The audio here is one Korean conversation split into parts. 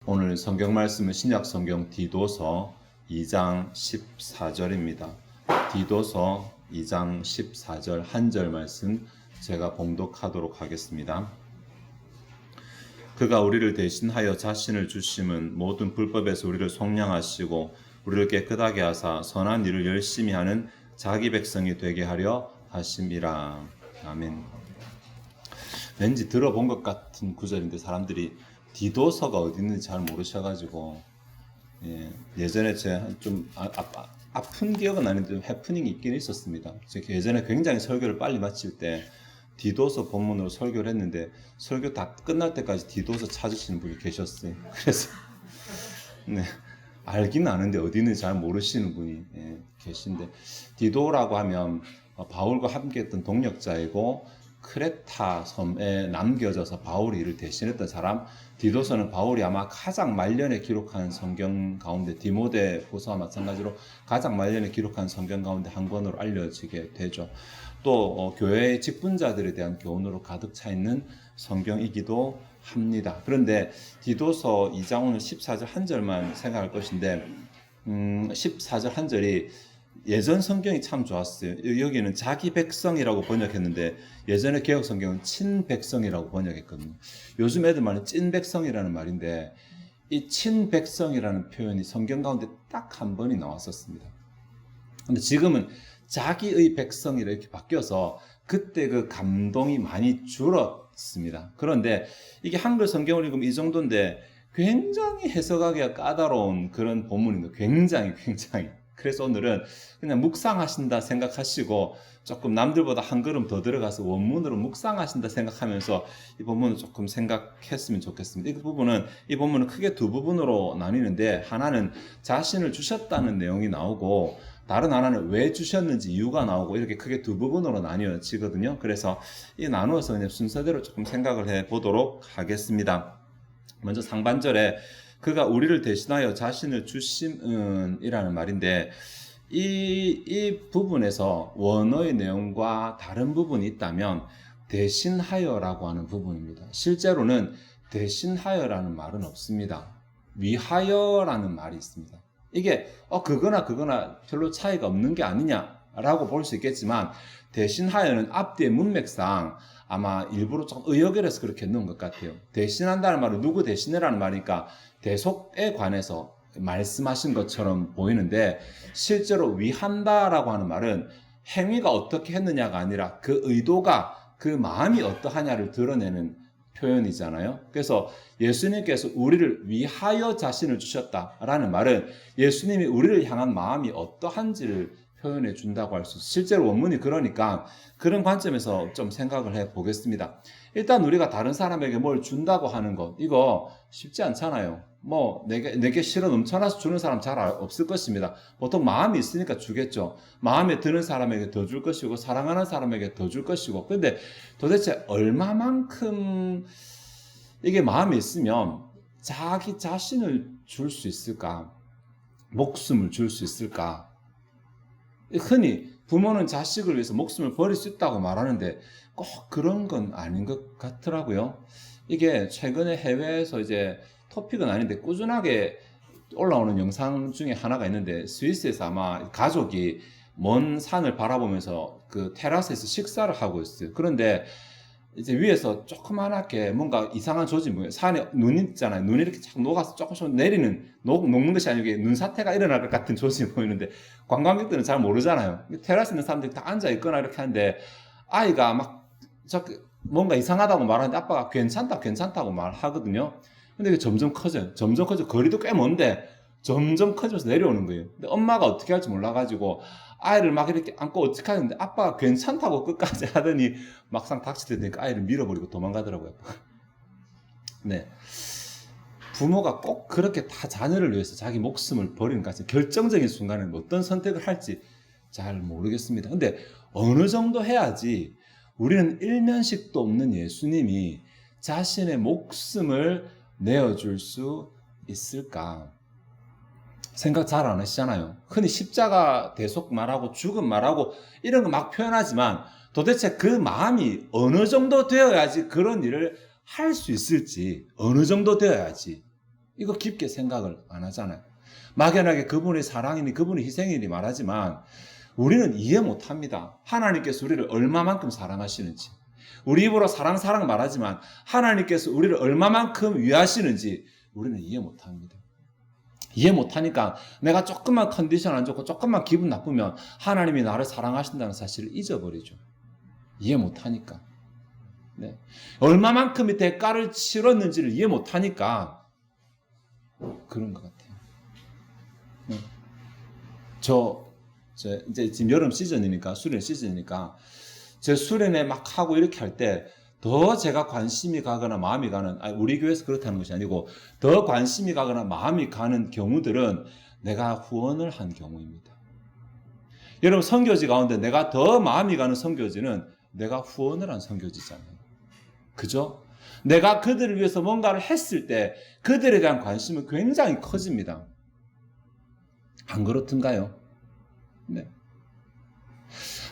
오늘 성경 말씀은 신약 성경 디도서 2장 14절입니다. 디도서 2장 14절 한 절 말씀 제가 봉독하도록 하겠습니다. 그가 우리를 대신하여 자신을 주심은 모든 불법에서 우리를 속량하시고 우리를 깨끗하게 하사 선한 일을 열심히 하는 자기 백성이 되게 하려 하심이라. 아멘. 왠지 들어본 것 같은 구절인데 사람들이 디도서가 어디 있는지 잘 모르셔가지고 예전에 제가 좀 아픈 기억은 아닌데 해프닝이 있긴 있었습니다. 제가 예전에 굉장히 설교를 빨리 마칠 때 디도서 본문으로 설교를 했는데 설교 다 끝날 때까지 디도서 찾으시는 분이 계셨어요. 그래서 네, 알긴 아는데 어디 있는지 잘 모르시는 분이 계신데 디도라고 하면 바울과 함께했던 동역자이고 크레타 섬에 남겨져서 바울이 이를 대신했던 사람. 디도서는 바울이 아마 가장 말년에 기록한 성경 가운데 디모데후서와 마찬가지로 가장 말년에 기록한 성경 가운데 한 권으로 알려지게 되죠. 또 교회의 직분자들에 대한 교훈으로 가득 차 있는 성경이기도 합니다. 그런데 디도서 2장 오늘 14절 한 절만 생각할 것인데 14절 한 절이 예전 성경이 참 좋았어요. 여기는 자기 백성이라고 번역했는데 예전에 개혁 성경은 친백성이라고 번역했거든요. 요즘 애들 말은 찐백성이라는 말인데 이 친백성이라는 표현이 성경 가운데 딱 한 번이 나왔었습니다. 근데 지금은 자기의 백성이 이렇게 바뀌어서 그때 그 감동이 많이 줄었습니다. 그런데 이게 한글 성경을 읽으면 이 정도인데 굉장히 해석하기가 까다로운 그런 본문입니다. 굉장히. 그래서 오늘은 그냥 묵상하신다 생각하시고 조금 남들보다 한 걸음 더 들어가서 원문으로 묵상하신다 생각하면서 이 본문을 조금 생각했으면 좋겠습니다. 이 본문은 크게 두 부분으로 나뉘는데 하나는 자신을 주셨다는 내용이 나오고 다른 하나는 왜 주셨는지 이유가 나오고 이렇게 크게 두 부분으로 나뉘어지거든요. 그래서 이 나누어서 그냥 순서대로 조금 생각을 해보도록 하겠습니다. 먼저 상반절에 그가 우리를 대신하여 자신을 주심은 이라는 말인데 이 부분에서 원어의 내용과 다른 부분이 있다면 대신하여라고 하는 부분입니다. 실제로는 대신하여라는 말은 없습니다. 위하여라는 말이 있습니다. 이게 그거나 별로 차이가 없는 게 아니냐라고 볼 수 있겠지만 대신하여는 앞뒤의 문맥상 아마 일부러 좀 의역을 그렇게 넣은 것 같아요. 대신한다는 말은 누구 대신해라는 말이니까 대속에 관해서 말씀하신 것처럼 보이는데 실제로 위한다라고 하는 말은 행위가 어떻게 했느냐가 아니라 그 의도가 그 마음이 어떠하냐를 드러내는 표현이잖아요. 그래서 예수님께서 우리를 위하여 자신을 주셨다라는 말은 예수님이 우리를 향한 마음이 어떠한지를 표현해 준다고 할 수 있어요. 실제로 원문이 그러니까 그런 관점에서 좀 생각을 해 보겠습니다. 일단 우리가 다른 사람에게 뭘 준다고 하는 것 이거 쉽지 않잖아요. 내게 실어 넘쳐나서 주는 사람 잘 없을 것입니다. 보통 마음이 있으니까 주겠죠. 마음에 드는 사람에게 더 줄 것이고 사랑하는 사람에게 더 줄 것이고. 근데 도대체 얼마만큼 이게 마음에 있으면 자기 자신을 줄 수 있을까? 목숨을 줄 수 있을까? 흔히 부모는 자식을 위해서 목숨을 버릴 수 있다고 말하는데 꼭 그런 건 아닌 것 같더라고요. 이게 최근에 해외에서 이제 토픽은 아닌데 꾸준하게 올라오는 영상 중에 하나가 있는데 스위스에서 아마 가족이 먼 산을 바라보면서 그 테라스에서 식사를 하고 있어요. 그런데 이제 위에서 조그만하게 뭔가 이상한 조짐, 산에 눈 있잖아요. 눈이 이렇게 착 녹아서 조금씩 녹는 것이 아니고 눈사태가 일어날 것 같은 조짐이 보이는데 관광객들은 잘 모르잖아요. 테라스에 있는 사람들이 다 앉아있거나 이렇게 하는데 아이가 뭔가 이상하다고 말하는데 아빠가 괜찮다고 말하거든요. 근데 이게 점점 커져요. 거리도 꽤 먼데 점점 커지면서 내려오는 거예요. 근데 엄마가 어떻게 할지 몰라가지고 아이를 막 이렇게 안고 어떻게 하는데 아빠가 괜찮다고 끝까지 하더니 막상 닥치더니까 아이를 밀어버리고 도망가더라고요. 네. 부모가 꼭 그렇게 다 자녀를 위해서 자기 목숨을 버리는 같은 결정적인 순간에 어떤 선택을 할지 잘 모르겠습니다. 근데 어느 정도 해야지 우리는 일면식도 없는 예수님이 자신의 목숨을 내어줄 수 있을까? 생각 잘 안 하시잖아요. 흔히 십자가 대속 말하고 죽음 말하고 이런 거 막 표현하지만 도대체 그 마음이 어느 정도 되어야지 그런 일을 할 수 있을지 어느 정도 되어야지 이거 깊게 생각을 안 하잖아요. 막연하게 그분의 사랑이니 그분의 희생이니 말하지만 우리는 이해 못합니다. 하나님께서 우리를 얼마만큼 사랑하시는지. 우리 입으로 사랑 말하지만 하나님께서 우리를 얼마만큼 위하시는지 우리는 이해 못합니다. 이해 못하니까 내가 조금만 컨디션 안 좋고 조금만 기분 나쁘면 하나님이 나를 사랑하신다는 사실을 잊어버리죠. 이해 못하니까. 네. 얼마만큼의 대가를 치렀는지를 이해 못하니까 그런 것 같아요. 네. 이제 지금 여름 시즌이니까, 수련 시즌이니까, 제 수련회 막 하고 이렇게 할 때, 더 제가 관심이 가거나 마음이 가는, 우리 교회에서 그렇다는 것이 아니고, 더 관심이 가거나 마음이 가는 경우들은 내가 후원을 한 경우입니다. 여러분, 선교지 가운데 내가 더 마음이 가는 선교지는 내가 후원을 한 선교지잖아요. 그죠? 내가 그들을 위해서 뭔가를 했을 때, 그들에 대한 관심은 굉장히 커집니다. 안 그렇던가요? 네.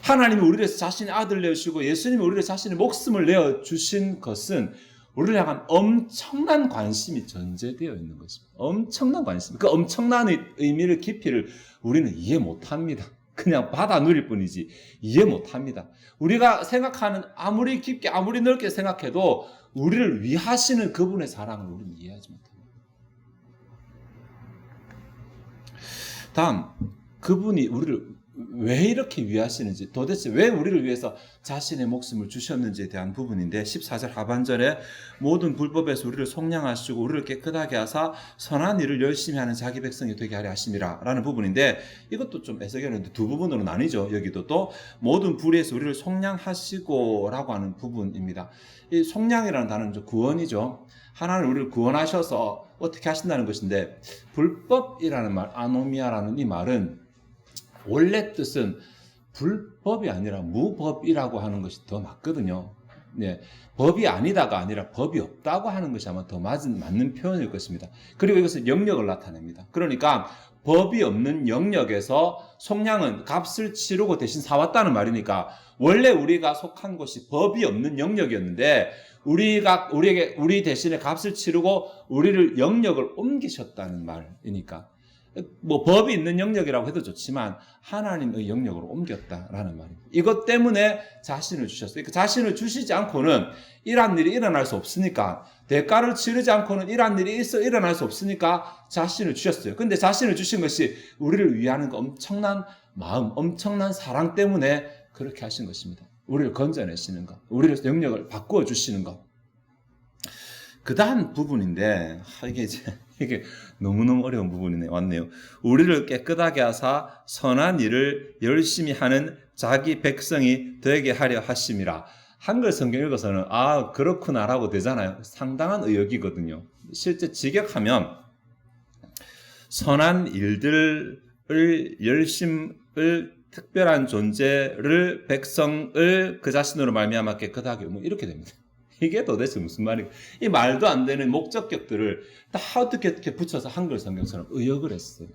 하나님이 우리를 위해서 자신의 아들을 내어주시고 예수님이 우리를 자신의 목숨을 내어주신 것은 우리를 향한 엄청난 관심이 전제되어 있는 것입니다. 엄청난 관심. 그 엄청난 의미를 깊이를 우리는 이해 못합니다. 그냥 받아 누릴 뿐이지 이해 못합니다. 우리가 생각하는 아무리 깊게 아무리 넓게 생각해도 우리를 위하시는 그분의 사랑을 우리는 이해하지 못합니다. 다음, 그분이 우리를 왜 이렇게 위하시는지, 도대체 왜 우리를 위해서 자신의 목숨을 주셨는지에 대한 부분인데 14절 하반절에 모든 불법에서 우리를 속량하시고 우리를 깨끗하게 하사 선한 일을 열심히 하는 자기 백성이 되게 하려 하심이라 라는 부분인데, 이것도 좀 해석하는데 두 부분으로 나뉘죠. 여기도 또 모든 불의에서 우리를 속량하시고 라고 하는 부분입니다. 이 속량이라는 단어는 구원이죠. 하나님 우리를 구원하셔서 어떻게 하신다는 것인데, 불법이라는 말, 아노미아라는 이 말은 원래 뜻은 불법이 아니라 무법이라고 하는 것이 더 맞거든요. 네, 법이 아니다가 아니라 법이 없다고 하는 것이 아마 더 맞는 표현일 것입니다. 그리고 이것은 영역을 나타냅니다. 그러니까 법이 없는 영역에서 속량은 값을 치르고 대신 사왔다는 말이니까, 원래 우리가 속한 것이 법이 없는 영역이었는데 우리 대신에 값을 치르고 우리를 영역을 옮기셨다는 말이니까, 뭐 법이 있는 영역이라고 해도 좋지만 하나님의 영역으로 옮겼다라는 말입니다. 이것 때문에 자신을 주셨어요. 그러니까 자신을 주시지 않고는 이러한 일이 일어날 수 없으니까, 대가를 치르지 않고는 이러한 일이 일어날 수 없으니까 자신을 주셨어요. 근데 자신을 주신 것이 우리를 위하는 그 엄청난 마음, 엄청난 사랑 때문에 그렇게 하신 것입니다. 우리를 건져내시는 것, 우리를 영역을 바꾸어 주시는 것. 그 다음 부분인데, 이게 너무너무 어려운 부분이네. 왔네요. 우리를 깨끗하게 하사 선한 일을 열심히 하는 자기 백성이 되게 하려 하심이라. 한글 성경 읽어서는 그렇구나라고 되잖아요. 상당한 의역이거든요. 실제 직역하면 선한 일들을 열심을 특별한 존재를 백성을 그 자신으로 말미암아 깨끗하게 이렇게 됩니다. 이게 도대체 무슨 말이고, 이 말도 안 되는 목적격들을 다 어떻게 붙여서 한글 성경처럼 의역을 했어요.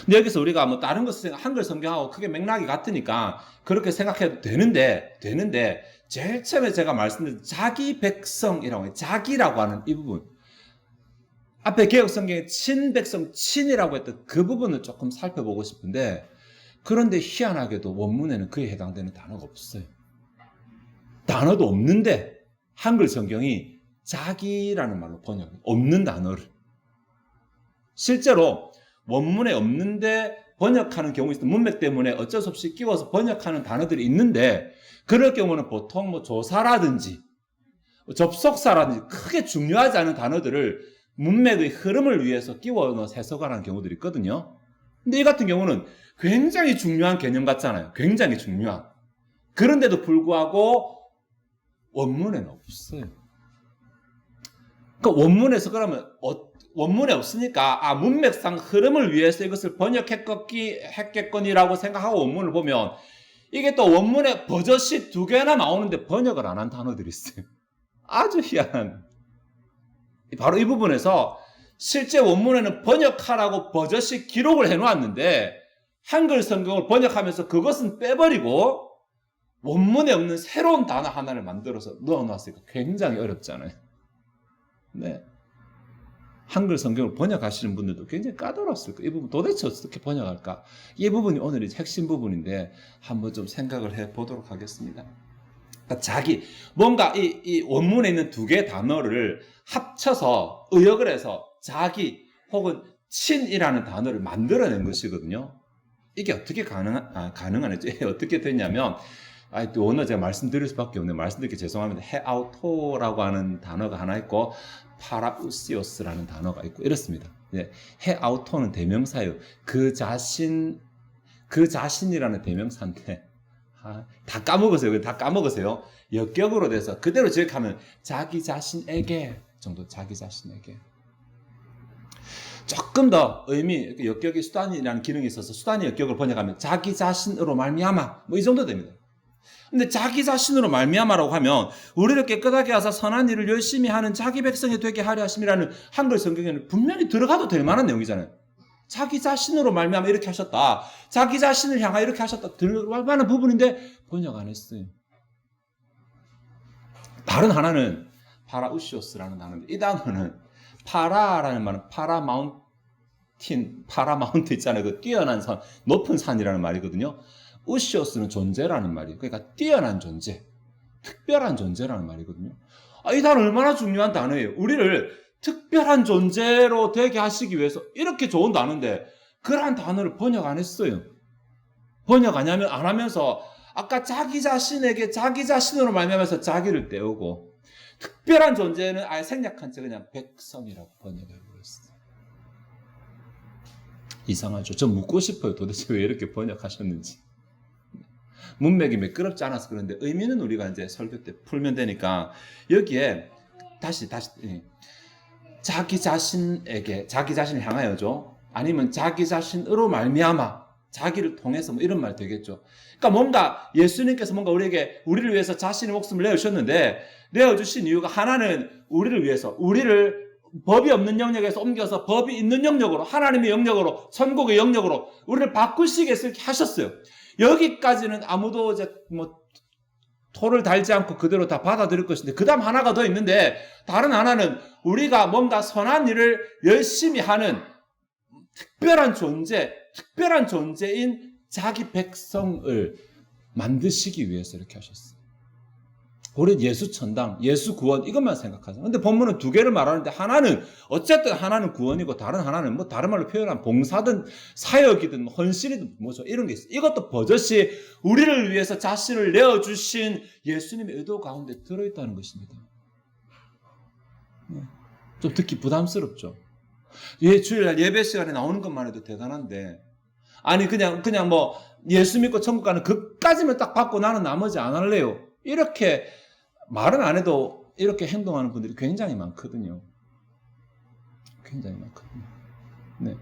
근데 여기서 우리가 뭐 다른 것을 한글 성경하고 크게 맥락이 같으니까 그렇게 생각해도 되는데 제일 처음에 제가 말씀드린 자기 백성이라고 해요. 자기라고 하는 이 부분. 앞에 개혁 성경에 친백성, 친이라고 했던 그 부분을 조금 살펴보고 싶은데, 그런데 희한하게도 원문에는 그에 해당되는 단어가 없어요. 단어도 없는데 한글 성경이 자기라는 말로 번역해. 없는 단어를. 실제로 원문에 없는데 번역하는 경우 있어요. 문맥 때문에 어쩔 수 없이 끼워서 번역하는 단어들이 있는데, 그럴 경우는 보통 뭐 조사라든지 접속사라든지 크게 중요하지 않은 단어들을 문맥의 흐름을 위해서 끼워 넣어서 해석을 하는 경우들이 있거든요. 근데 이 같은 경우는 굉장히 중요한 개념 같잖아요. 굉장히 중요한. 그런데도 불구하고 원문에는 없어요. 그러니까 원문에서 그러면 원문에 없으니까 문맥상 흐름을 위해서 이것을 번역했겠거니라고 생각하고 원문을 보면, 이게 또 원문에 버젓이 2개나 나오는데 번역을 안 한 단어들이 있어요. 아주 희한한. 바로 이 부분에서 실제 원문에는 번역하라고 버젓이 기록을 해놓았는데 한글 성경을 번역하면서 그것은 빼버리고 원문에 없는 새로운 단어 하나를 만들어서 넣어놨으니까 굉장히 어렵잖아요. 네. 한글 성경을 번역하시는 분들도 굉장히 까다로웠을 거예요. 이 부분 도대체 어떻게 번역할까? 이 부분이 오늘 핵심 부분인데 한번 좀 생각을 해보도록 하겠습니다. 그러니까 자기, 뭔가 이 원문에 있는 두 개의 단어를 합쳐서 의역을 해서 자기 혹은 친이라는 단어를 만들어낸 것이거든요. 이게 어떻게 가능한지 어떻게 됐냐면, 또 오늘 제가 말씀드릴 수밖에 없네요. 말씀드리기 죄송합니다. 헤아우토라고 하는 단어가 하나 있고 파라우시오스라는 단어가 있고 이렇습니다. 헤아우토는 대명사예요. 그 자신이라는 대명사인데 다 까먹으세요. 다 까먹으세요. 역격으로 돼서 그대로 지역하면 자기 자신에게 정도, 자기 자신에게. 조금 더 의미, 역격이 수단이라는 기능이 있어서 수단의 역격을 번역하면 자기 자신으로 말미암아, 뭐 이 정도 됩니다. 근데 자기 자신으로 말미암아라고 하면 우리를 깨끗하게 하사 선한 일을 열심히 하는 자기 백성이 되게 하려 하심이라는 한글 성경에는 분명히 들어가도 될 만한 내용이잖아요. 자기 자신으로 말미암아 이렇게 하셨다. 자기 자신을 향하여 이렇게 하셨다. 들어갈 만한 부분인데 번역 안 했어요. 다른 하나는 파라우시오스라는 단어인데 이 단어는 파라라는 말은 파라마운트 있잖아요. 그 뛰어난 산, 높은 산이라는 말이거든요. 우시오스는 존재라는 말이에요. 그러니까 뛰어난 존재, 특별한 존재라는 말이거든요. 이 단어 얼마나 중요한 단어예요. 우리를 특별한 존재로 되게 하시기 위해서 이렇게 좋은 단어인데 그러한 단어를 번역 안 했어요. 번역 안 하면서 아까 자기 자신에게 자기 자신으로 말미암아서 자기를 떼우고 특별한 존재는 아예 생략한 채 그냥 백성이라고 번역해버렸어요. 이상하죠. 저 묻고 싶어요. 도대체 왜 이렇게 번역하셨는지. 문맥이 매끄럽지 않아서 그런데 의미는 우리가 이제 설교 때 풀면 되니까 여기에 다시 자기 자신에게, 자기 자신을 향하여죠. 아니면 자기 자신으로 말미암아, 자기를 통해서 뭐 이런 말 되겠죠. 그러니까 뭔가 예수님께서 뭔가 우리를 위해서 자신의 목숨을 내어주셨는데 내어주신 이유가 하나는 우리를 위해서, 우리를 법이 없는 영역에서 옮겨서 법이 있는 영역으로, 하나님의 영역으로, 천국의 영역으로 우리를 바꾸시기 위해서 이렇게 하셨어요. 여기까지는 아무도 이제 토를 달지 않고 그대로 다 받아들일 것인데 그 다음 하나가 더 있는데 다른 하나는 우리가 뭔가 선한 일을 열심히 하는 특별한 존재인 자기 백성을 만드시기 위해서 이렇게 하셨어요. 우리 예수 천당, 예수 구원 이것만 생각하죠. 근데 본문은 두 개를 말하는데 어쨌든 하나는 구원이고 다른 하나는 뭐 다른 말로 표현하면 봉사든 사역이든 헌신이든 뭐죠. 이런 게 있어요. 이것도 버젓이 우리를 위해서 자신을 내어주신 예수님의 의도 가운데 들어있다는 것입니다. 좀 듣기 부담스럽죠. 주일날 예배 시간에 나오는 것만 해도 대단한데 아니 그냥 뭐 예수 믿고 천국 가는 그까지만 딱 받고 나는 나머지 안 할래요. 이렇게 말은 안 해도 이렇게 행동하는 분들이 굉장히 많거든요. 굉장히 많거든요. 네.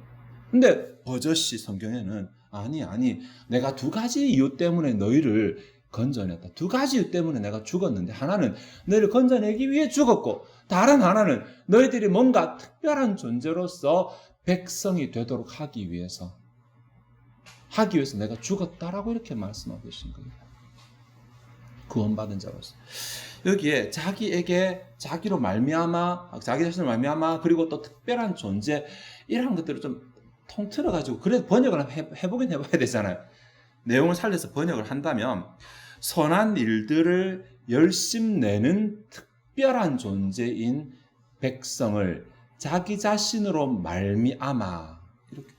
근데 버젓이 성경에는 아니 내가 두 가지 이유 때문에 너희를 건져냈다. 두 가지 이유 때문에 내가 죽었는데 하나는 너희를 건져내기 위해 죽었고 다른 하나는 너희들이 뭔가 특별한 존재로서 백성이 되도록 하기 위해서 내가 죽었다라고 이렇게 말씀하고 계신 거예요. 구원받은 자로서. 여기에 자기로 말미암아, 자기 자신을 말미암아, 그리고 또 특별한 존재 이런 것들을 좀 통틀어 가지고 그래도 번역을 해보긴 해봐야 되잖아요. 내용을 살려서 번역을 한다면 선한 일들을 열심내는 특별한 존재인 백성을 자기 자신으로 말미암아 이렇게.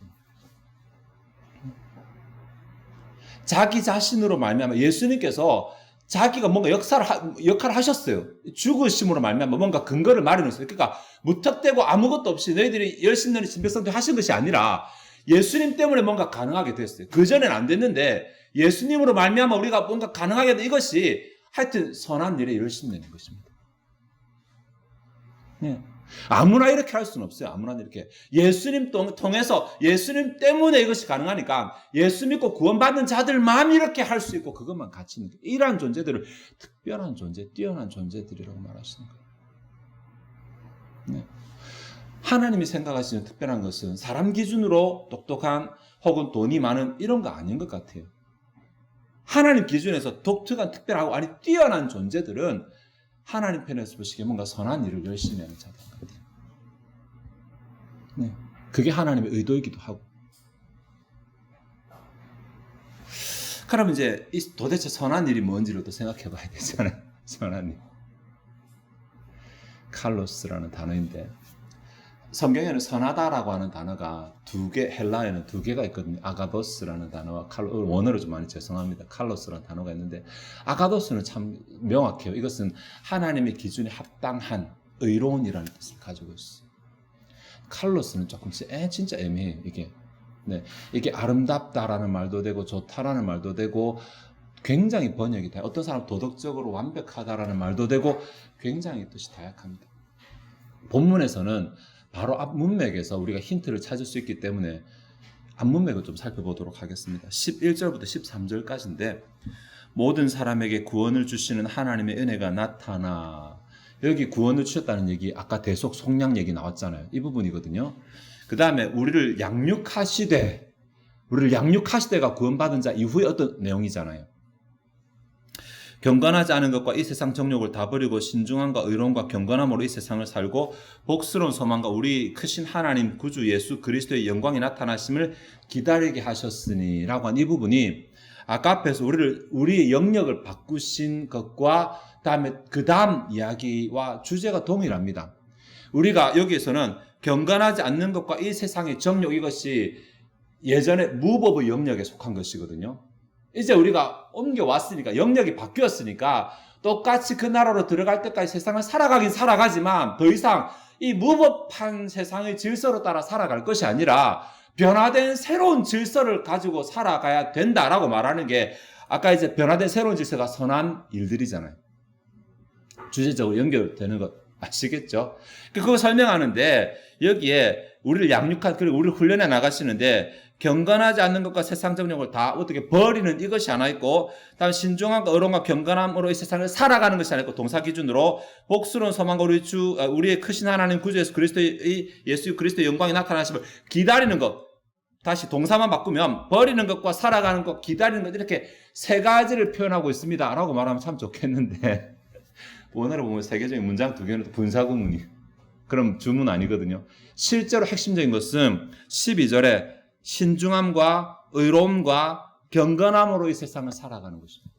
자기 자신으로 말미암아 예수님께서 자기가 뭔가 역할을 하셨어요. 죽으심으로 말미암아 뭔가 근거를 마련했어요. 그러니까 무턱대고 아무것도 없이 너희들이 열심히 너희 진백성도 하신 것이 아니라 예수님 때문에 뭔가 가능하게 됐어요. 그전엔 안 됐는데 예수님으로 말미암아 우리가 뭔가 가능하게 된 이것이 하여튼 선한 일에 열심히 내는 것입니다. 네. 아무나 이렇게 할 수는 없어요. 아무나 이렇게. 예수님 통해서 예수님 때문에 이것이 가능하니까 예수 믿고 구원받는 자들만 이렇게 할 수 있고 그것만 가치 있는 거예요. 이러한 존재들을 특별한 존재, 뛰어난 존재들이라고 말하시는 거예요. 네. 하나님이 생각하시는 특별한 것은 사람 기준으로 똑똑한 혹은 돈이 많은 이런 거 아닌 것 같아요. 하나님 기준에서 독특한 특별하고 아니 뛰어난 존재들은 하나님 편에서 보시기에 뭔가 선한 일을 열심히 하는 자들 같아요. 네. 그게 하나님의 의도이기도 하고. 그럼 이제 도대체 선한 일이 뭔지를 또 생각해 봐야 되잖아요. 선한 일. 칼로스라는 단어인데 성경에는 선하다라고 하는 단어가 두 개, 헬라에는 두 개가 있거든요. 아가도스라는 단어와 원어로 좀 많이 죄송합니다. 칼로스라는 단어가 있는데 아가도스는 참 명확해요. 이것은 하나님의 기준에 합당한 의로운이라는 뜻을 가지고 있어요. 칼로스는 조금 진짜 애매해요. 이게 아름답다라는 말도 되고 좋다라는 말도 되고 굉장히 번역이 돼요. 어떤 사람 도덕적으로 완벽하다라는 말도 되고 굉장히 뜻이 다양합니다. 본문에서는 바로 앞 문맥에서 우리가 힌트를 찾을 수 있기 때문에 앞 문맥을 좀 살펴보도록 하겠습니다. 11절부터 13절까지인데 모든 사람에게 구원을 주시는 하나님의 은혜가 나타나. 여기 구원을 주셨다는 얘기 아까 대속 속량 얘기 나왔잖아요. 이 부분이거든요. 그 다음에 우리를 양육하시되가 구원받은 자 이후에 어떤 내용이잖아요. 경건하지 않은 것과 이 세상 정욕을 다 버리고 신중함과 의로움과 경건함으로 이 세상을 살고 복스러운 소망과 우리 크신 하나님 구주 예수 그리스도의 영광이 나타나심을 기다리게 하셨으니 라고 한 이 부분이 아까 앞에서 우리의 영역을 바꾸신 것과 그 다음 이야기와 주제가 동일합니다. 우리가 여기에서는 경건하지 않는 것과 이 세상의 정욕 이것이 예전에 무법의 영역에 속한 것이거든요. 이제 우리가 옮겨왔으니까 영역이 바뀌었으니까 똑같이 그 나라로 들어갈 때까지 세상을 살아가긴 살아가지만 더 이상 이 무법한 세상의 질서로 따라 살아갈 것이 아니라 변화된 새로운 질서를 가지고 살아가야 된다라고 말하는 게 아까 이제 변화된 새로운 질서가 선한 일들이잖아요. 주제적으로 연결되는 것 아시겠죠? 그거 설명하는데 여기에 우리를 양육한 그리고 우리를 훈련해 나가시는데 경건하지 않는 것과 세상 정욕을 다 어떻게 버리는 이것이 하나 있고 다음 신중함과 의로움과 경건함으로 이 세상을 살아가는 것이 하나 있고 동사 기준으로 복스러운 소망과 우리의 크신 하나님 구주 예수 그리스도의 영광이 나타나심을 기다리는 것. 다시 동사만 바꾸면 버리는 것과 살아가는 것, 기다리는 것 이렇게 세 가지를 표현하고 있습니다 라고 말하면 참 좋겠는데 원어로 보면 세계적인 문장 두 개는 분사구문이 그럼 주문 아니거든요. 실제로 핵심적인 것은 12절에 신중함과 의로움과 경건함으로 이 세상을 살아가는 것입니다.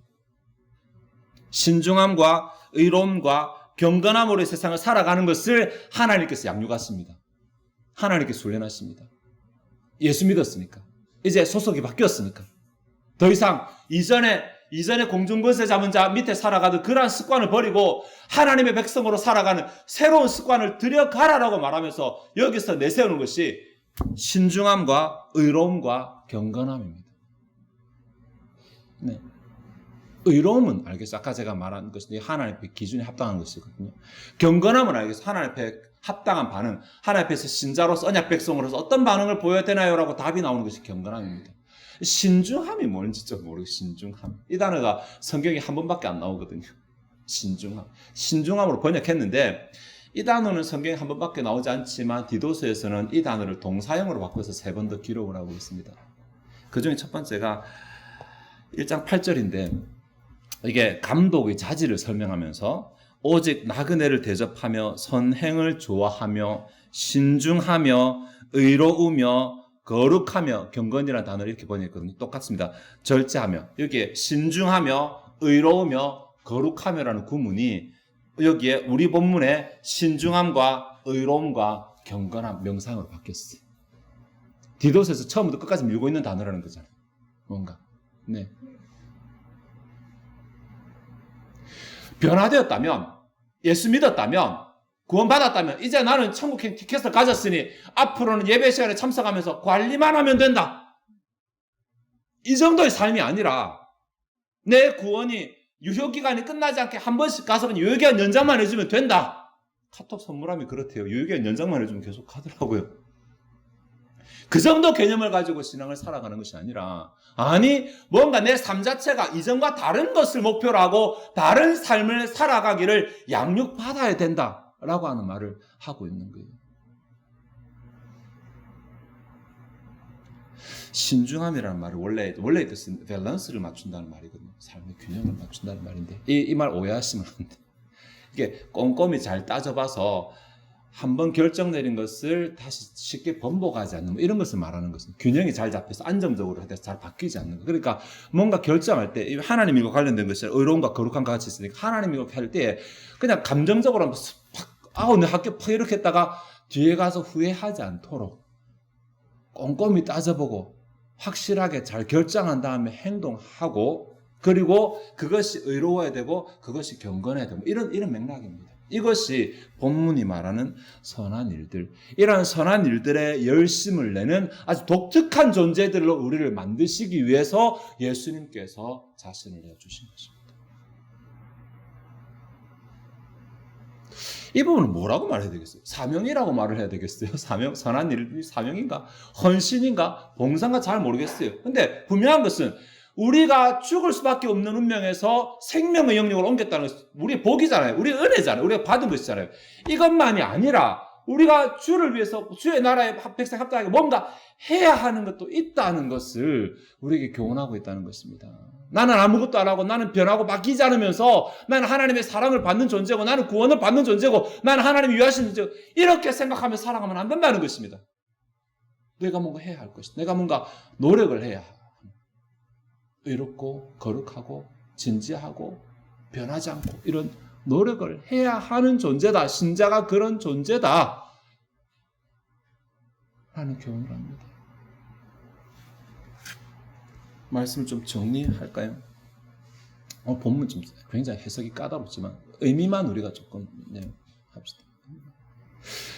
신중함과 의로움과 경건함으로 이 세상을 살아가는 것을 하나님께서 양육하십니다. 하나님께서 훈련하십니다. 예수 믿었으니까. 이제 소속이 바뀌었으니까. 더 이상 이전에 공중권세 잡은 자 밑에 살아가던 그러한 습관을 버리고 하나님의 백성으로 살아가는 새로운 습관을 들여가라라고 말하면서 여기서 내세우는 것이 신중함과 의로움과 경건함입니다. 네. 의로움은 알겠어요. 아까 제가 말한 것이 하나님 앞에 기준에 합당한 것이거든요. 경건함은 알겠어요. 하나님 앞에 합당한 반응. 하나님 앞에서 신자로서 언약 백성으로서 어떤 반응을 보여야 되나요? 라고 답이 나오는 것이 경건함입니다. 신중함이 뭔지 좀 모르겠어요. 신중함. 이 단어가 성경에 한 번밖에 안 나오거든요. 신중함. 신중함으로 번역했는데 이 단어는 성경에 한 번밖에 나오지 않지만 디도서에서는 이 단어를 동사형으로 바꿔서 3번 더 기록을 하고 있습니다. 그 중에 첫 번째가 1장 8절인데 이게 감독의 자질을 설명하면서 오직 나그네를 대접하며 선행을 좋아하며 신중하며 의로우며 거룩하며 경건이라는 단어를 이렇게 번역했거든요. 똑같습니다. 절제하며 여기에 신중하며 의로우며 거룩하며라는 구문이 여기에 우리 본문의 신중함과 의로움과 경건함 명상으로 바뀌었어요. 디도서에서 처음부터 끝까지 밀고 있는 단어라는 거잖아요. 뭔가. 네. 변화되었다면, 예수 믿었다면, 구원받았다면, 이제 나는 천국행 티켓을 가졌으니 앞으로는 예배 시간에 참석하면서 관리만 하면 된다. 이 정도의 삶이 아니라 내 구원이 유효기간이 끝나지 않게 한 번씩 가서 유효기간 연장만 해주면 된다. 카톡 선물함이 그렇대요. 유효기간 연장만 해주면 계속 하더라고요. 그 정도 개념을 가지고 신앙을 살아가는 것이 아니라 뭔가 내 삶 자체가 이전과 다른 것을 목표로 하고 다른 삶을 살아가기를 양육받아야 된다라고 하는 말을 하고 있는 거예요. 신중함이라는 말을 원래 뜻은 밸런스를 맞춘다는 말이거든요. 삶의 균형을 맞춘다는 말인데 이 말 오해하시면 안 돼요. 이게 꼼꼼히 잘 따져봐서 한번 결정 내린 것을 다시 쉽게 번복하지 않는 뭐 이런 것을 말하는 것은 균형이 잘 잡혀서 안정적으로 돼서 잘 바뀌지 않는 것. 그러니까 뭔가 결정할 때 하나님과 관련된 것이 의로움과 거룩함과 같이 있으니까 하나님과 할 때 그냥 감정적으로 한번 내 학교 팍 이렇게 했다가 뒤에 가서 후회하지 않도록 꼼꼼히 따져보고 확실하게 잘 결정한 다음에 행동하고 그리고 그것이 의로워야 되고 그것이 경건해야 되고 이런 맥락입니다. 이것이 본문이 말하는 선한 일들, 이러한 선한 일들에 열심을 내는 아주 독특한 존재들로 우리를 만드시기 위해서 예수님께서 자신을 내어주신 것입니다. 이 부분은 뭐라고 말해야 되겠어요? 사명이라고 말을 해야 되겠어요? 사명, 선한 일이 사명인가? 헌신인가? 봉사인가? 잘 모르겠어요. 근데 분명한 것은 우리가 죽을 수밖에 없는 운명에서 생명의 영역으로 옮겼다는 것은 우리의 복이잖아요. 우리의 은혜잖아요. 우리가 받은 것이잖아요. 이것만이 아니라 우리가 주를 위해서 주의 나라의 백성 합당하게 뭔가 해야 하는 것도 있다는 것을 우리에게 교훈하고 있다는 것입니다. 나는 아무것도 안 하고 나는 변하고 바뀌지 않으면서 나는 하나님의 사랑을 받는 존재고 나는 구원을 받는 존재고 나는 하나님이 위하시는 존재고 이렇게 생각하며 살아가면 안 된다는 것입니다. 내가 뭔가 해야 할 것이다. 내가 뭔가 노력을 해야 합니다. 의롭고 거룩하고 진지하고 변하지 않고 이런 노력을 해야 하는 존재다. 신자가 그런 존재다. 라는 교훈을 합니다. 말씀을 좀 정리할까요? 본문 좀 굉장히 해석이 까다롭지만 의미만 우리가 조금 합시다.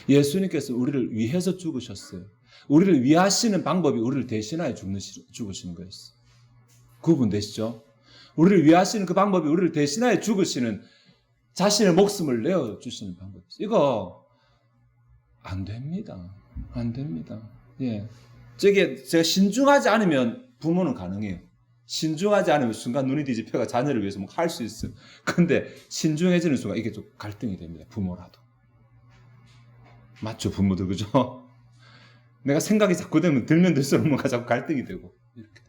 예수님께서 우리를 위해서 죽으셨어요. 우리를 위하시는 방법이 우리를 대신하여 죽으시는 거였어요. 구분되시죠? 우리를 위하시는 그 방법이 우리를 대신하여 죽으시는 자신의 목숨을 내어주시는 방법이에요. 이거 안 됩니다. 안 됩니다. 예. 제가 신중하지 않으면 부모는 가능해요. 신중하지 않으면 순간 눈이 뒤집혀가 자녀를 위해서 뭐 할 수 있어요. 근데 신중해지는 순간 이게 좀 갈등이 됩니다. 부모라도. 맞죠? 부모들, 그죠? 내가 생각이 자꾸 들면 들수록 뭔가 자꾸 갈등이 되고 이렇게.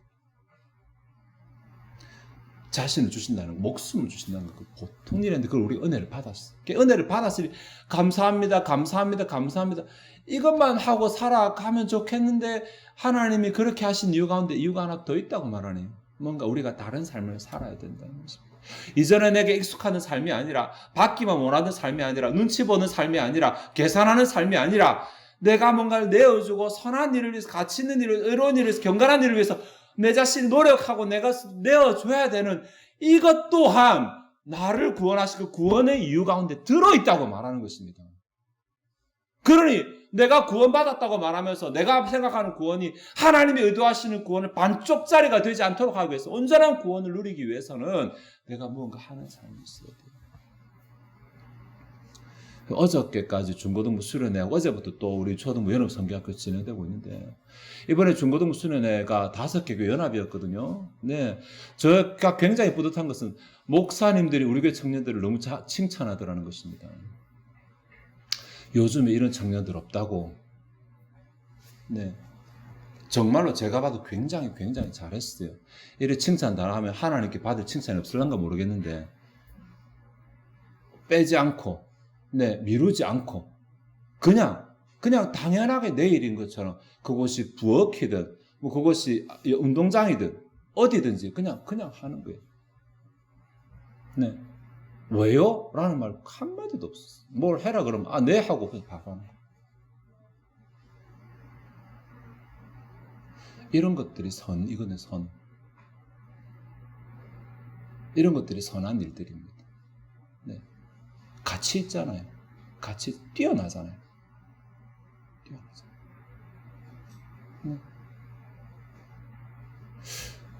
자신을 주신다는 거, 목숨을 주신다는 거, 보통 일인데 그걸 우리 은혜를 받았어. 은혜를 받았으니 감사합니다, 감사합니다, 감사합니다. 이것만 하고 살아가면 좋겠는데 하나님이 그렇게 하신 이유 가운데 이유가 하나 더 있다고 말하네요. 뭔가 우리가 다른 삶을 살아야 된다는 것입니다. 이전에 내게 익숙하는 삶이 아니라 받기만 원하는 삶이 아니라 눈치 보는 삶이 아니라 계산하는 삶이 아니라 내가 뭔가를 내어주고 선한 일을 위해서 가치 있는 일을 의로운 일을 위해서 경건한 일을 위해서 내 자신이 노력하고 내가 내어줘야 되는 이것 또한 나를 구원하시고 구원의 이유 가운데 들어있다고 말하는 것입니다. 그러니 내가 구원받았다고 말하면서 내가 생각하는 구원이 하나님이 의도하시는 구원을 반쪽짜리가 되지 않도록 하기 위해서 온전한 구원을 누리기 위해서는 내가 무언가 하는 삶이 있어야 돼요. 어저께까지 중고등부 수련회하고 어제부터 또 우리 초등부 연합성교학교 진행되고 있는데 이번에 중고등부 수련회가 5개 교회 연합이었거든요. 네, 제가 굉장히 뿌듯한 것은 목사님들이 우리 교회 청년들을 너무 칭찬하더라는 것입니다. 요즘에 이런 청년들 없다고. 네, 정말로 제가 봐도 굉장히 잘했어요. 이렇게 칭찬 당하면 하나님께 받을 칭찬이 없을런가 모르겠는데 빼지 않고 미루지 않고 그냥 당연하게 내일인 것처럼 그곳이 부엌이든 뭐 그것이 운동장이든 어디든지 그냥 하는 거예요. 네. 왜요? 라는 말 한마디도 없었어요. 뭘 해라 그러면 네 하고 그냥 바로 하는 거예요. 이런 것들이 이거는 선. 이런 것들이 선한 일들입니다. 네. 같이 있잖아요. 같이 뛰어나잖아요. 네.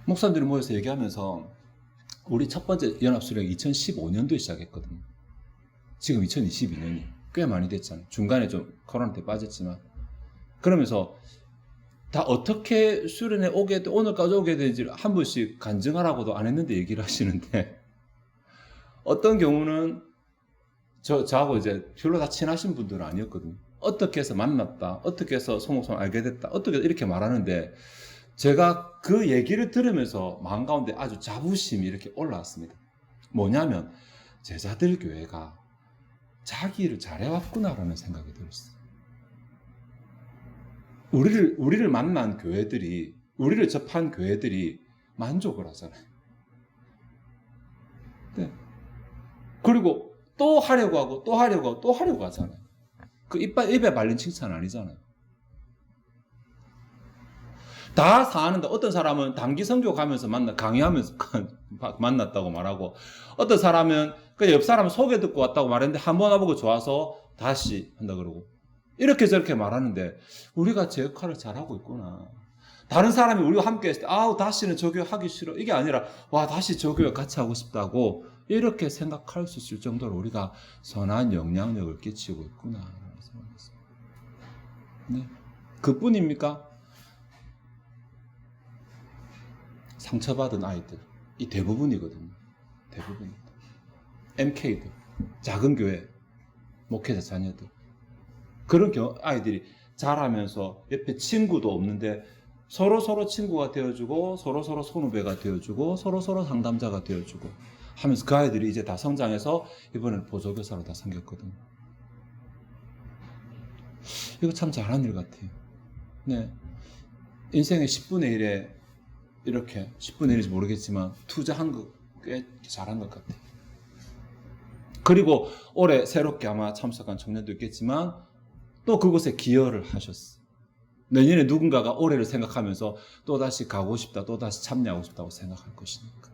목사님들이 모여서 얘기하면서 우리 첫 번째 연합수련회 2015년도에 시작했거든요. 지금 2022년이 꽤 많이 됐잖아요. 중간에 좀 코로나 때 빠졌지만 그러면서 다 어떻게 수련회 오늘까지 오게 되는지 한 분씩 간증하라고도 안 했는데 얘기를 하시는데 어떤 경우는 저하고 이제 별로 다 친하신 분들은 아니었거든요. 어떻게 해서 만났다, 어떻게 해서 소목소목 알게 됐다, 어떻게 이렇게 말하는데 제가 그 얘기를 들으면서 마음 가운데 아주 자부심이 이렇게 올라왔습니다. 뭐냐면 제자들 교회가 자기 일을 잘해왔구나라는 생각이 들었어요. 우리를 만난 교회들이, 우리를 접한 교회들이 만족을 하잖아요. 네. 그리고 또 하려고 하고 또 하려고 하고 또 하려고 하잖아요. 그 입에 발린 칭찬 아니잖아요. 다 사는데 어떤 사람은 단기 선교 가면서 강의하면서 만났다고 말하고, 어떤 사람은 그냥 옆 사람 소개 듣고 왔다고 말했는데 한 번 와보고 좋아서 다시 한다 그러고, 이렇게 저렇게 말하는데 우리가 제 역할을 잘하고 있구나. 다른 사람이 우리와 함께 했을 때 아우 다시는 저 교회 하기 싫어, 이게 아니라 와 다시 저 교회 같이 하고 싶다고 이렇게 생각할 수 있을 정도로 우리가 선한 영향력을 끼치고 있구나 라는 생각했어요. 네. 그뿐입니까? 상처받은 아이들, 이 대부분이거든요. 대부분입니다. MK들, 작은 교회 목회자 자녀들, 그런 아이들이 자라면서 옆에 친구도 없는데 서로 친구가 되어주고 서로 선후배가 되어주고 서로 상담자가 되어주고 하면서 그 아이들이 이제 다 성장해서 이번에는 보조교사로 다 생겼거든요. 이거 참 잘한 일 같아요. 네. 인생의 10분의 1에 이렇게 10분의 1인지 모르겠지만 투자한 거 꽤 잘한 것 같아요. 그리고 올해 새롭게 아마 참석한 청년도 있겠지만 또 그곳에 기여를 하셨어요. 내년에 누군가가 올해를 생각하면서 또다시 가고 싶다, 또다시 참여하고 싶다고 생각할 것이니까.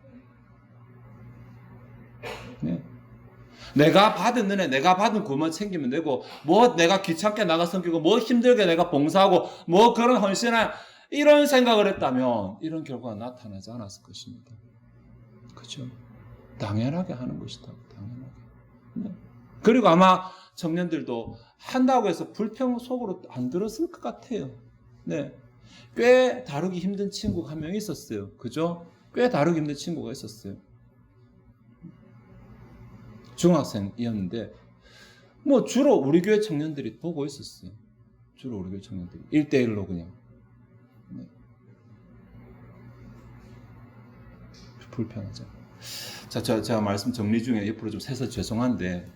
네. 내가 받은 은혜, 내가 받은 구원 챙기면 되고, 뭐 내가 귀찮게 나가 섬기고, 뭐 힘들게 내가 봉사하고, 뭐 그런 헌신한 이런 생각을 했다면 이런 결과가 나타나지 않았을 것입니다. 그렇죠? 당연하게 하는 것이다. 당연하게. 네. 그리고 아마 청년들도 한다고 해서 불평 속으로 안 들었을 것 같아요. 네. 꽤 다루기 힘든 친구가 한 명 있었어요. 그죠? 꽤 다루기 힘든 친구가 있었어요. 중학생이었는데, 뭐 주로 우리 교회 청년들이 보고 있었어요. 주로 우리 교회 청년들이. 1대1로 그냥. 네. 불편하죠. 자, 제가 말씀 정리 중에 옆으로 좀 새서 죄송한데,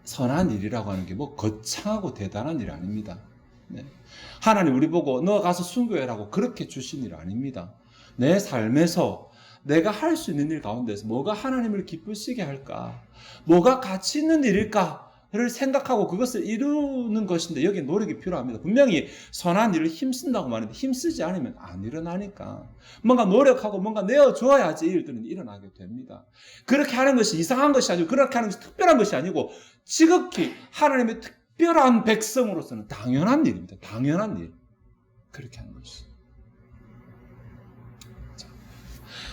선한 일이라고 하는 게 뭐 거창하고 대단한 일 아닙니다. 네. 하나님 우리 보고 너 가서 순교해라고 그렇게 주신 일 아닙니다. 내 삶에서 내가 할 수 있는 일 가운데서 뭐가 하나님을 기쁘시게 할까, 뭐가 가치 있는 일일까를 생각하고 그것을 이루는 것인데, 여기에 노력이 필요합니다. 분명히 선한 일을 힘쓴다고 말하는데 힘쓰지 않으면 안 일어나니까 뭔가 노력하고 뭔가 내어줘야지 일들은 일어나게 됩니다. 그렇게 하는 것이 이상한 것이 아니고, 그렇게 하는 것이 특별한 것이 아니고, 지극히 하나님의 특별한 백성으로서는 당연한 일입니다. 당연한 일. 그렇게 하는 것이.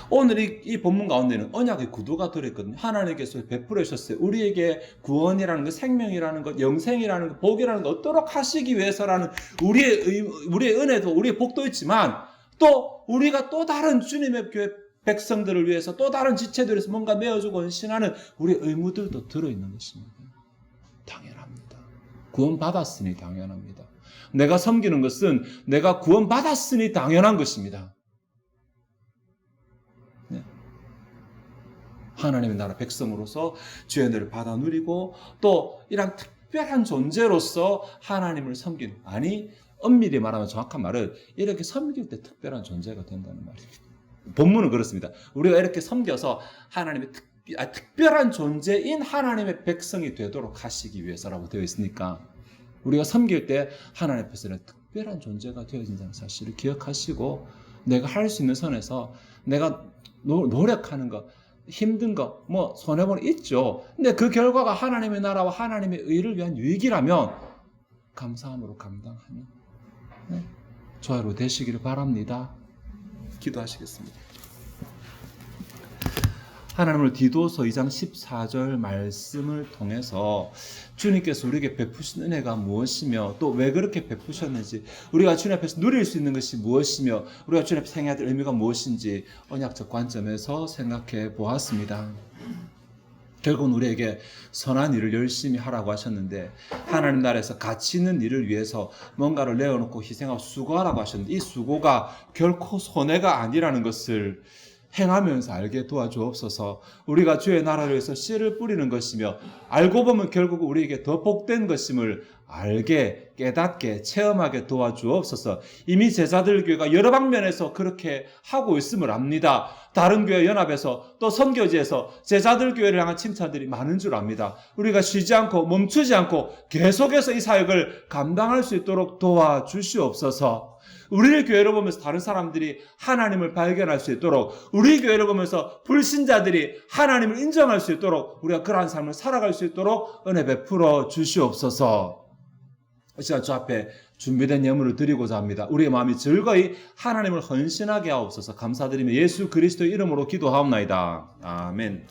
오늘 이 본문 가운데는 언약의 구도가 들어있거든요. 하나님께서 베풀어 주셨어요. 우리에게 구원이라는 것, 생명이라는 것, 영생이라는 것, 복이라는 것 얻도록 하시기 위해서라는 우리의 은혜도, 우리의 복도 있지만, 또 우리가 또 다른 주님의 교회 백성들을 위해서, 또 다른 지체들을 위해서 뭔가 내어주고 헌신하는 우리의 의무들도 들어있는 것입니다. 당연합니다. 구원받았으니 당연합니다. 내가 섬기는 것은 내가 구원받았으니 당연한 것입니다. 하나님의 나라 백성으로서 주의 은혜를 받아 누리고, 또 이런 특별한 존재로서 하나님을 섬기는, 아니 엄밀히 말하면 정확한 말은 이렇게 섬길 때 특별한 존재가 된다는 말입니다. 본문은 그렇습니다. 우리가 이렇게 섬겨서 하나님의 특별한 존재인 하나님의 백성이 되도록 하시기 위해서라고 되어 있으니까, 우리가 섬길 때 하나님 앞에서는 특별한 존재가 되어진다는 사실을 기억하시고, 내가 할 수 있는 선에서 내가 노력하는 것, 힘든 거, 뭐 손해보는 있죠. 근데 그 결과가 하나님의 나라와 하나님의 의를 위한 유익이라면 감사함으로 감당하는, 네, 저하로 되시기를 바랍니다. 기도하시겠습니다. 하나님을 디도서 2장 14절 말씀을 통해서 주님께서 우리에게 베푸신 은혜가 무엇이며, 또 왜 그렇게 베푸셨는지, 우리가 주님 앞에서 누릴 수 있는 것이 무엇이며, 우리가 주님 앞에서 행해야 될 의미가 무엇인지 언약적 관점에서 생각해 보았습니다. 결국은 우리에게 선한 일을 열심히 하라고 하셨는데, 하나님 나라에서 가치 있는 일을 위해서 뭔가를 내어놓고 희생하고 수고하라고 하셨는데, 이 수고가 결코 손해가 아니라는 것을 행하면서 알게 도와주옵소서. 우리가 주의 나라를 위해서 씨를 뿌리는 것이며 알고 보면 결국 우리에게 더 복된 것임을 알게 깨닫게 체험하게 도와주옵소서. 이미 제자들 교회가 여러 방면에서 그렇게 하고 있음을 압니다. 다른 교회 연합에서 또 선교지에서 제자들 교회를 향한 칭찬들이 많은 줄 압니다. 우리가 쉬지 않고 멈추지 않고 계속해서 이 사역을 감당할 수 있도록 도와주시옵소서. 우리를 교회로 보면서 다른 사람들이 하나님을 발견할 수 있도록, 우리 교회를 보면서 불신자들이 하나님을 인정할 수 있도록, 우리가 그러한 삶을 살아갈 수 있도록 은혜 베풀어 주시옵소서. 이 시간 주 앞에 준비된 예물을 드리고자 합니다. 우리의 마음이 즐거이 하나님을 헌신하게 하옵소서. 감사드리며 예수 그리스도의 이름으로 기도하옵나이다. 아멘.